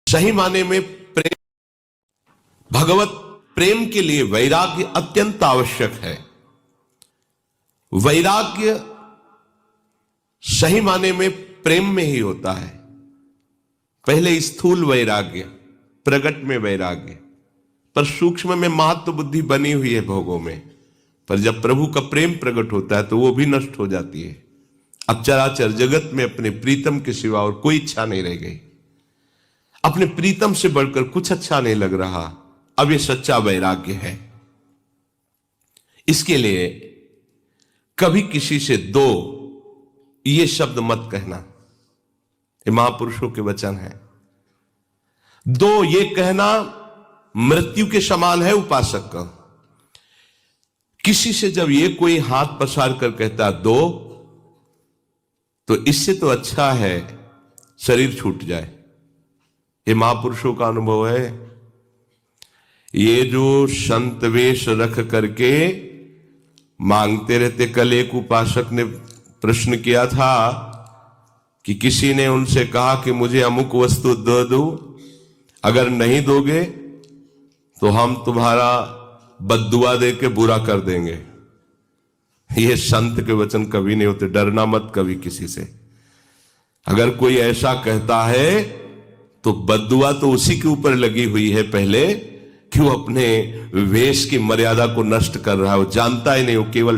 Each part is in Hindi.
सही माने में प्रेम, भगवत प्रेम के लिए वैराग्य अत्यंत आवश्यक है। वैराग्य सही माने में प्रेम में ही होता है। पहले स्थूल वैराग्य, प्रकट में वैराग्य, पर सूक्ष्म में महत्व बुद्धि बनी हुई है भोगों में। पर जब प्रभु का प्रेम प्रकट होता है तो वो भी नष्ट हो जाती है। अब चराचर जगत में अपने प्रीतम के सिवा और कोई इच्छा नहीं रह गई। अपने प्रीतम से बढ़कर कुछ अच्छा नहीं लग रहा। अब ये सच्चा वैराग्य है। इसके लिए कभी किसी से दो ये शब्द मत कहना। ये महापुरुषों के वचन है। दो ये कहना मृत्यु के समान है उपासक का। किसी से जब ये कोई हाथ पसार कर कहता दो, तो इससे तो अच्छा है शरीर छूट जाए। ये महापुरुषों का अनुभव है। ये जो संत वेश रख करके मांगते रहते। कल एक उपासक ने प्रश्न किया था कि किसी ने उनसे कहा कि मुझे अमुक वस्तु दे दो, अगर नहीं दोगे तो हम तुम्हारा बद्दुआ दे के बुरा कर देंगे। ये संत के वचन कभी नहीं होते। डरना मत कभी किसी से। अगर कोई ऐसा कहता है तो बद्दुआ तो उसी के ऊपर लगी हुई है पहले, कि वो अपने वेश की मर्यादा को नष्ट कर रहा है। वो जानता ही नहीं, वो केवल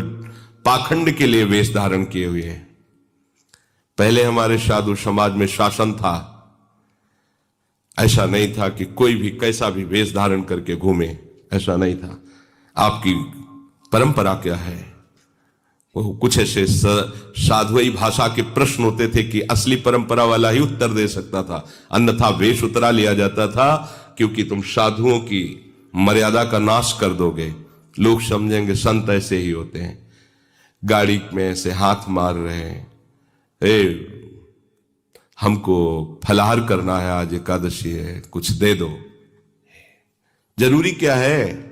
पाखंड के लिए वेश धारण किए हुए है। पहले हमारे साधु समाज में शासन था। ऐसा नहीं था कि कोई भी कैसा भी वेश धारण करके घूमे, ऐसा नहीं था। आपकी परंपरा क्या है? वो कुछ ऐसे साधुई भाषा के प्रश्न होते थे कि असली परंपरा वाला ही उत्तर दे सकता था, अन्यथा वेश उतरा लिया जाता था। क्योंकि तुम साधुओं की मर्यादा का नाश कर दोगे, लोग समझेंगे संत ऐसे ही होते हैं। गाड़ी में ऐसे हाथ मार रहे हैं, हमको फलाहार करना है, आज एकादशी है, कुछ दे दो। जरूरी क्या है?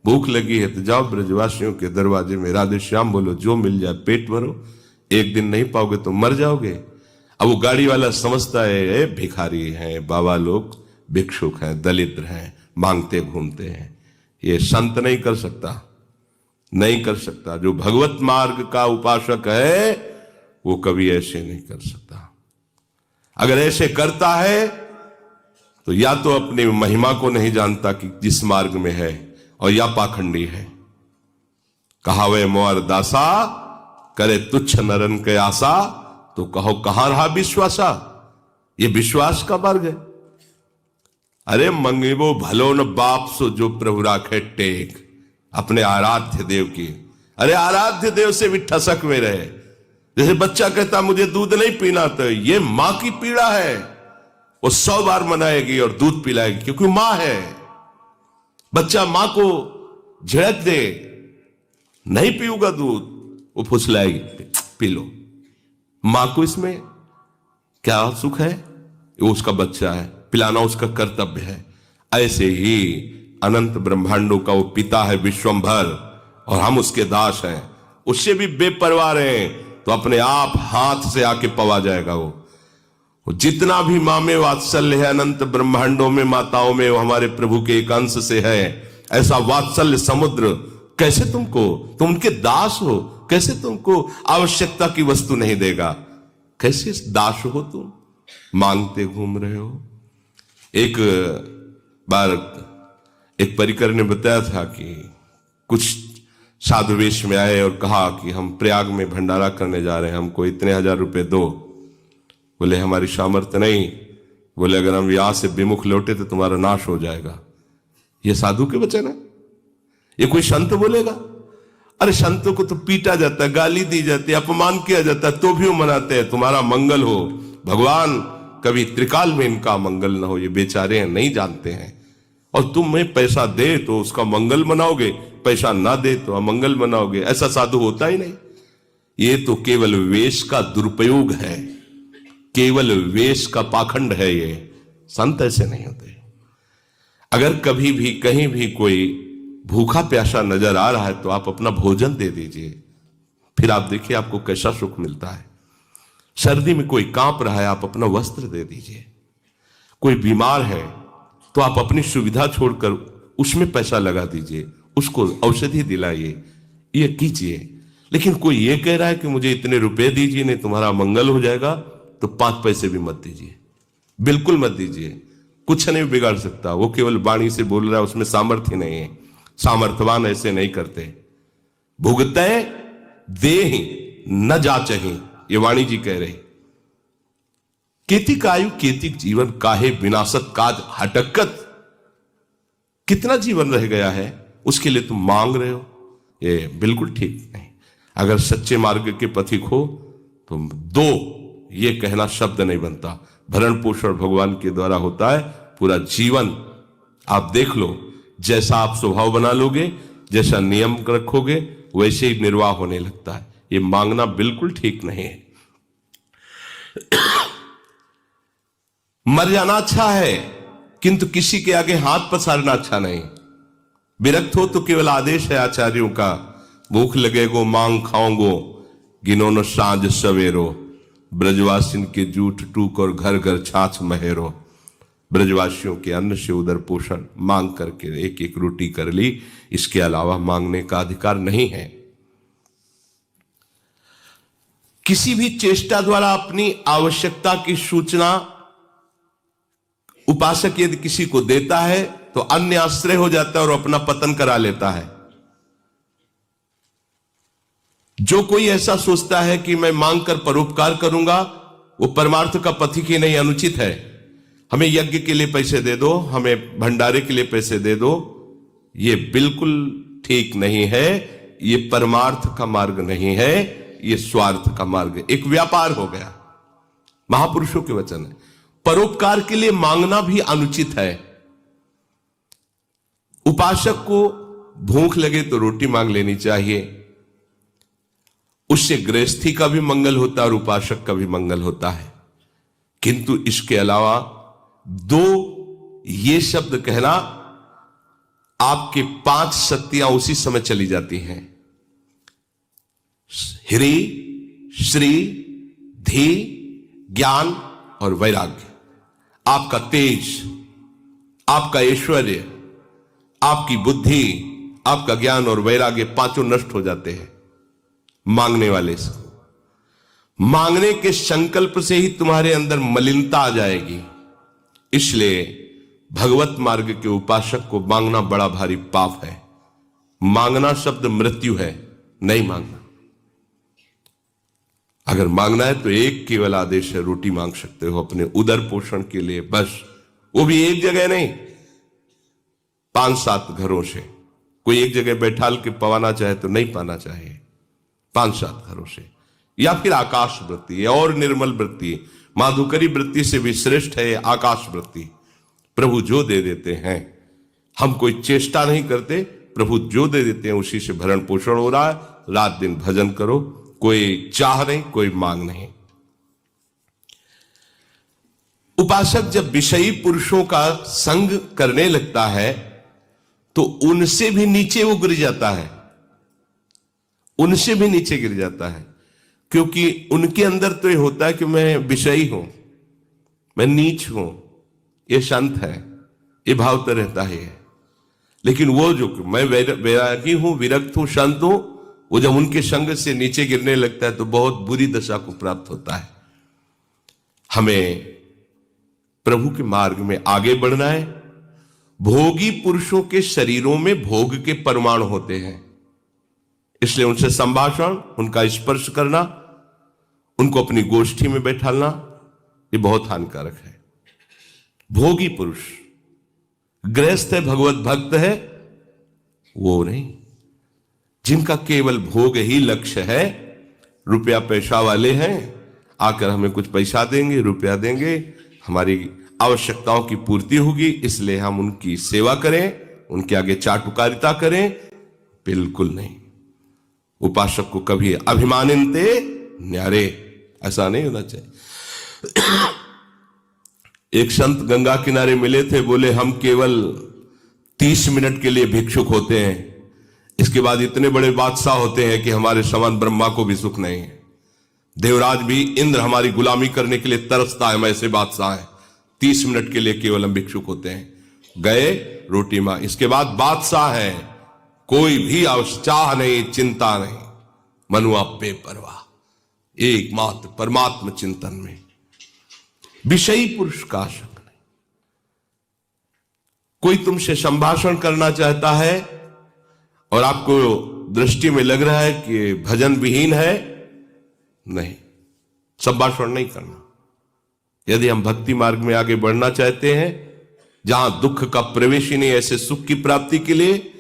भूख लगी है तो जाओ ब्रजवासियों के दरवाजे में राधे श्याम बोलो, जो मिल जाए पेट भरो। एक दिन नहीं पाओगे तो मर जाओगे। अब वो गाड़ी वाला समझता है भिखारी हैं, बाबा लोग भिक्षुक हैं, दलिद्र हैं, मांगते घूमते हैं। ये संत नहीं कर सकता, नहीं कर सकता। जो भगवत मार्ग का उपासक है वो कभी ऐसे नहीं कर सकता। अगर ऐसे करता है तो या तो अपनी महिमा को नहीं जानता कि जिस मार्ग में है, और या पाखंडी है। कहावे मोर दासा, करे तुच्छ नरन के आशा, तो कहो कहां रहा विश्वासा। ये विश्वास का मार्ग है। अरे मंगेबो भलो न बाप सो जो प्रभु राखे टेक, अपने आराध्य देव की। अरे आराध्य देव से भी ठसक में रहे। जैसे बच्चा कहता मुझे दूध नहीं पीना, तो ये मां की पीड़ा है। वो 100 बार मनाएगी और दूध पिलाएगी, क्योंकि मां है। बच्चा मां को झिड़क दे, नहीं पीऊंगा दूध, वो फुसलाएगी, पी लो। मां को इसमें क्या सुख है? वो उसका बच्चा है, पिलाना उसका कर्तव्य है। ऐसे ही अनंत ब्रह्मांडों का वो पिता है विश्वंभर, और हम उसके दास हैं। उससे भी बेपरवाह रहे तो अपने आप हाथ से आके पवा जाएगा। वो जितना भी मां में वात्सल्य है अनंत ब्रह्मांडों में, माताओं में, वो हमारे प्रभु के एक अंश से है। ऐसा वात्सल्य समुद्र कैसे तुम उनके दास हो, कैसे तुमको आवश्यकता की वस्तु नहीं देगा? कैसे दास हो तुम? मांगते घूम रहे हो। एक बार एक परिकर ने बताया था कि कुछ साधु वेश में आए और कहा कि हम प्रयाग में भंडारा करने जा रहे हैं, हमको इतने 1000 रुपए दो। बोले हमारी सामर्थ्य नहीं। बोले अगर हम यहां से विमुख लौटे तो तुम्हारा नाश हो जाएगा। ये साधु के वचन है? ये कोई संत बोलेगा? अरे संतों को तो पीटा जाता है, गाली दी जाती है, अपमान किया जाता है, तो भी वो मनाते हैं तुम्हारा मंगल हो। भगवान कभी त्रिकाल में इनका मंगल ना हो। ये बेचारे हैं, नहीं जानते हैं। और तुम्हें पैसा दे तो उसका मंगल मनाओगे, पैसा ना दे तो अमंगल मनाओगे। ऐसा साधु होता ही नहीं। ये तो केवल वेश का दुरुपयोग है, केवल वेश का पाखंड है। ये संत ऐसे नहीं होते। अगर कभी भी कहीं भी कोई भूखा प्यासा नजर आ रहा है तो आप अपना भोजन दे दीजिए, फिर आप देखिए आपको कैसा सुख मिलता है। सर्दी में कोई कांप रहा है, आप अपना वस्त्र दे दीजिए। कोई बीमार है तो आप अपनी सुविधा छोड़कर उसमें पैसा लगा दीजिए, उसको औषधि दिलाइए, ये कीजिए। लेकिन कोई ये कह रहा है कि मुझे इतने रुपए दीजिए नहीं तुम्हारा मंगल हो जाएगा, तो 5 पैसे भी मत दीजिए, बिल्कुल मत दीजिए। कुछ नहीं बिगाड़ सकता, वो केवल वाणी से बोल रहा है, उसमें सामर्थ्य नहीं है। सामर्थ्यवान ऐसे नहीं करते। भुगते दे न जाचहि, ये वाणी जी कह रहे। केतिक आयु केतिक जीवन, काहे विनाशत काज हटकत। कितना जीवन रह गया है उसके लिए तुम मांग रहे हो, ये बिल्कुल ठीक नहीं। अगर सच्चे मार्ग के पथिक हो तो 2 ये कहना शब्द नहीं बनता। भरण पोषण भगवान के द्वारा होता है। पूरा जीवन आप देख लो, जैसा आप स्वभाव बना लोगे, जैसा नियम रखोगे, वैसे ही निर्वाह होने लगता है। ये मांगना बिल्कुल ठीक नहीं है। मर जाना अच्छा है, किंतु किसी के आगे हाथ पसारना अच्छा नहीं। विरक्त हो तो केवल आदेश है आचार्यों का, भूख लगेगो मांग खाओगो, गिनो न साँझ सवेरो, ब्रजवासिन के जूठ टूक और घर घर छाछ महेरो। ब्रजवासियों के अन्न से उदर पोषण मांग करके 1-1 रोटी कर ली, इसके अलावा मांगने का अधिकार नहीं है। किसी भी चेष्टा द्वारा अपनी आवश्यकता की सूचना उपासक यदि किसी को देता है तो अन्य आश्रय हो जाता है और अपना पतन करा लेता है। जो कोई ऐसा सोचता है कि मैं मांग कर परोपकार करूंगा, वो परमार्थ का पथिक ही नहीं, अनुचित है। हमें यज्ञ के लिए पैसे दे दो, हमें भंडारे के लिए पैसे दे दो, ये बिल्कुल ठीक नहीं है। ये परमार्थ का मार्ग नहीं है, ये स्वार्थ का मार्ग है, एक व्यापार हो गया। महापुरुषों के वचन है। परोपकार के लिए मांगना भी अनुचित है। उपासक को भूख लगे तो रोटी मांग लेनी चाहिए, उससे गृहस्थी का भी मंगल होता है और उपासक का भी मंगल होता है। किंतु इसके अलावा 2 ये शब्द कहना, आपके 5 शक्तियां उसी समय चली जाती हैं। ह्री, श्री, धी, ज्ञान और वैराग्य। आपका तेज, आपका ऐश्वर्य, आपकी बुद्धि, आपका ज्ञान और वैराग्य, 5 नष्ट हो जाते हैं मांगने वाले से। मांगने के संकल्प से ही तुम्हारे अंदर मलिनता आ जाएगी। इसलिए भगवत मार्ग के उपासक को मांगना बड़ा भारी पाप है। मांगना शब्द मृत्यु है, नहीं मांगना। अगर मांगना है तो एक केवल आदेश है, रोटी मांग सकते हो अपने उदर पोषण के लिए, बस। वो भी एक जगह नहीं, 5-7 घरों से। कोई एक जगह बैठाल के पवाना चाहे तो नहीं पाना चाहिए, 5-7 घरों से। या फिर आकाश वृत्ति और निर्मल वृत्ति, माधुकरी वृत्ति से भी श्रेष्ठ है आकाश वृत्ति। प्रभु जो दे देते हैं, हम कोई चेष्टा नहीं करते, प्रभु जो दे देते हैं उसी से भरण पोषण हो रहा है। रात दिन भजन करो, कोई चाह नहीं, कोई मांग नहीं। उपासक जब विषयी पुरुषों का संग करने लगता है तो उनसे भी नीचे वो गिर जाता है, उनसे भी नीचे गिर जाता है। क्योंकि उनके अंदर तो ये होता है कि मैं विषयी हूं, मैं नीच हूं, ये संत है, ये भाव तो रहता ही है। लेकिन वो जो मैं वैरागी हूं, विरक्त हूं, संत हूं, वो जब उनके संग से नीचे गिरने लगता है तो बहुत बुरी दशा को प्राप्त होता है। हमें प्रभु के मार्ग में आगे बढ़ना है। भोगी पुरुषों के शरीरों में भोग के परमाणु होते हैं, इसलिए उनसे संभाषण, उनका स्पर्श करना, उनको अपनी गोष्ठी में बैठालना, ये बहुत हानिकारक है। भोगी पुरुष, गृहस्थ है, भगवत भक्त है, वो नहीं। जिनका केवल भोग ही लक्ष्य है, रुपया पैसा वाले हैं, आकर हमें कुछ पैसा देंगे, रुपया देंगे, हमारी आवश्यकताओं की पूर्ति होगी, इसलिए हम उनकी सेवा करें, उनके आगे चाटुकारिता करें, बिल्कुल नहीं। उपासक को कभी अभिमानिनते न्यारे, ऐसा नहीं होना चाहिए। एक संत गंगा किनारे मिले थे, बोले हम केवल 30 मिनट के लिए भिक्षुक होते हैं, इसके बाद इतने बड़े बादशाह होते हैं कि हमारे समान ब्रह्मा को भी सुख नहीं है। देवराज भी, इंद्र हमारी गुलामी करने के लिए तरसता है, हम ऐसे बादशाह हैं। 30 मिनट के लिए केवल हम भिक्षुक होते हैं, गए रोटी मां, इसके बाद बादशाह है, कोई भी चाह नहीं, चिंता नहीं, मनुआ बेपरवाह, एकमात्र परमात्म चिंतन में, विषयी पुरुष का आशंक नहीं। कोई तुमसे संभाषण करना चाहता है और आपको दृष्टि में लग रहा है कि भजन विहीन है, नहीं, संभाषण नहीं करना। यदि हम भक्ति मार्ग में आगे बढ़ना चाहते हैं, जहां दुख का प्रवेश ही नहीं, ऐसे सुख की प्राप्ति के लिए